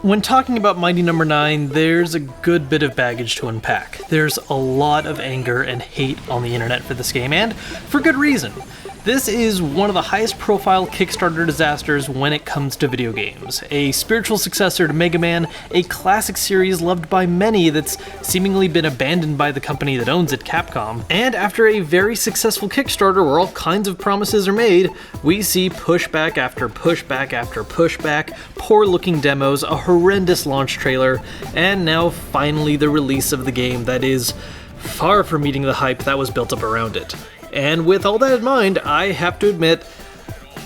When talking about Mighty No. 9, there's a good bit of baggage to unpack. There's a lot of anger and hate on the internet for this game, and for good reason. This is one of the highest profile Kickstarter disasters when it comes to video games. A spiritual successor to Mega Man, a classic series loved by many that's seemingly been abandoned by the company that owns it, Capcom. And after a very successful Kickstarter where all kinds of promises are made, we see pushback after pushback after pushback, poor looking demos, a horrendous launch trailer, and now finally the release of the game that is far from meeting the hype that was built up around it. And with all that in mind, I have to admit,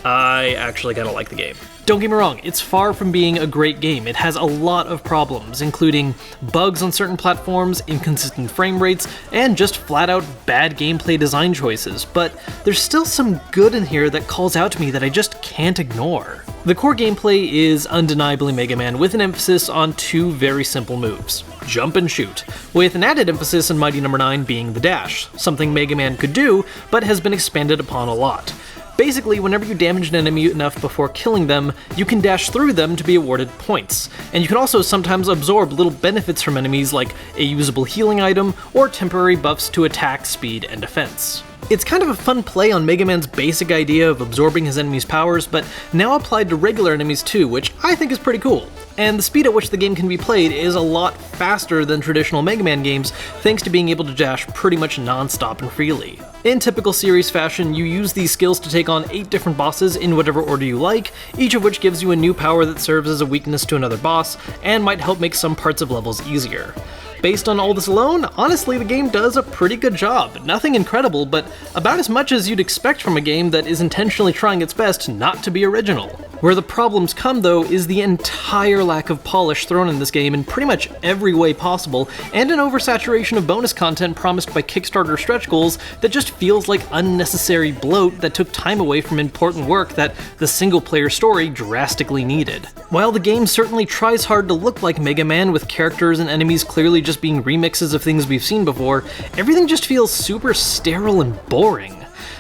I actually kinda like the game. Don't get me wrong, it's far from being a great game. It has a lot of problems, including bugs on certain platforms, inconsistent frame rates, and just flat out bad gameplay design choices, but there's still some good in here that calls out to me that I just can't ignore. The core gameplay is undeniably Mega Man with an emphasis on two very simple moves: jump and shoot, with an added emphasis in Mighty No. 9 being the dash, something Mega Man could do, but has been expanded upon a lot. Basically, whenever you damage an enemy enough before killing them, you can dash through them to be awarded points. And you can also sometimes absorb little benefits from enemies like a usable healing item or temporary buffs to attack, speed, and defense. It's kind of a fun play on Mega Man's basic idea of absorbing his enemies' powers, but now applied to regular enemies too, which I think is pretty cool. And the speed at which the game can be played is a lot faster than traditional Mega Man games, thanks to being able to dash pretty much non-stop and freely. In typical series fashion, you use these skills to take on 8 different bosses in whatever order you like, each of which gives you a new power that serves as a weakness to another boss, and might help make some parts of levels easier. Based on all this alone, honestly the game does a pretty good job. Nothing incredible, but about as much as you'd expect from a game that is intentionally trying its best not to be original. Where the problems come though is the entire lack of polish thrown in this game in pretty much every way possible, and an oversaturation of bonus content promised by Kickstarter stretch goals that just feels like unnecessary bloat that took time away from important work that the single-player story drastically needed. While the game certainly tries hard to look like Mega Man with characters and enemies clearly just being remixes of things we've seen before, everything just feels super sterile and boring.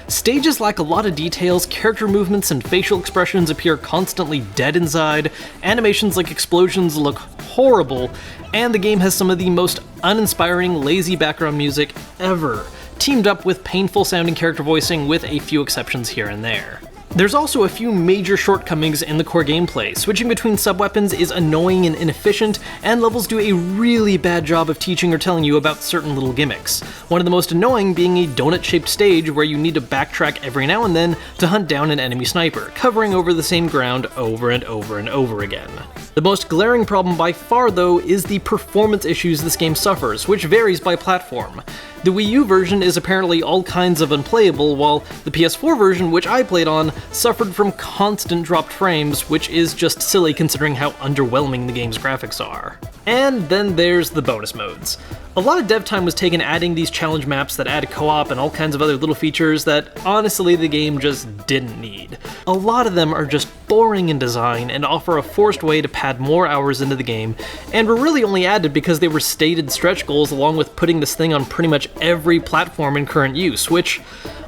Stages lack a lot of details, character movements and facial expressions appear constantly dead inside, animations like explosions look horrible, and the game has some of the most uninspiring, lazy background music ever, teamed up with painful sounding character voicing with a few exceptions here and there. There's also a few major shortcomings in the core gameplay. Switching between sub-weapons is annoying and inefficient, and levels do a really bad job of teaching or telling you about certain little gimmicks. One of the most annoying being a donut-shaped stage where you need to backtrack every now and then to hunt down an enemy sniper, covering over the same ground over and over and over again. The most glaring problem by far, though, is the performance issues this game suffers, which varies by platform. The Wii U version is apparently all kinds of unplayable, while the PS4 version, which I played on, suffered from constant dropped frames, which is just silly considering how underwhelming the game's graphics are. And then there's the bonus modes. A lot of dev time was taken adding these challenge maps that add co-op and all kinds of other little features that honestly the game just didn't need. A lot of them are just boring in design and offer a forced way to pad more hours into the game, and were really only added because they were stated stretch goals along with putting this thing on pretty much every platform in current use, which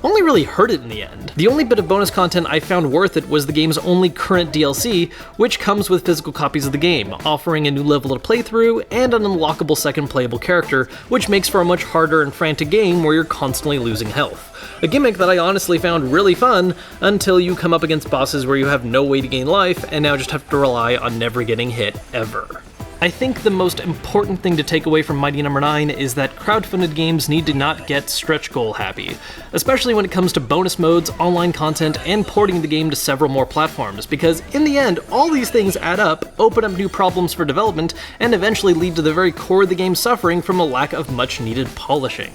only really hurt it in the end. The only bit of bonus content I found worth it was the game's only current DLC, which comes with physical copies of the game, offering a new level to play through and an unlockable second playable character, which makes for a much harder and frantic game where you're constantly losing health. A gimmick that I honestly found really fun until you come up against bosses where you have no way to gain life and now just have to rely on never getting hit ever. I think the most important thing to take away from Mighty No. 9 is that crowdfunded games need to not get stretch goal happy, especially when it comes to bonus modes, online content, and porting the game to several more platforms, because in the end, all these things add up, open up new problems for development, and eventually lead to the very core of the game suffering from a lack of much needed polishing.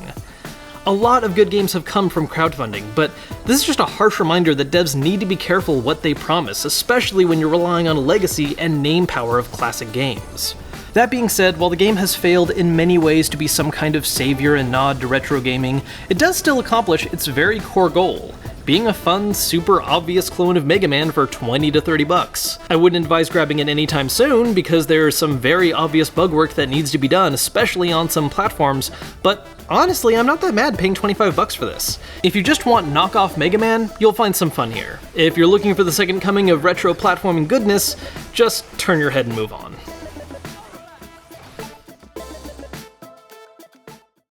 A lot of good games have come from crowdfunding, but this is just a harsh reminder that devs need to be careful what they promise, especially when you're relying on legacy and name power of classic games. That being said, while the game has failed in many ways to be some kind of savior and nod to retro gaming, it does still accomplish its very core goal: being a fun, super obvious clone of Mega Man for $20 to $30. I wouldn't advise grabbing it anytime soon, because there is some very obvious bug work that needs to be done, especially on some platforms, but honestly, I'm not that mad paying $25 for this. If you just want knockoff Mega Man, you'll find some fun here. If you're looking for the second coming of retro platforming goodness, just turn your head and move on.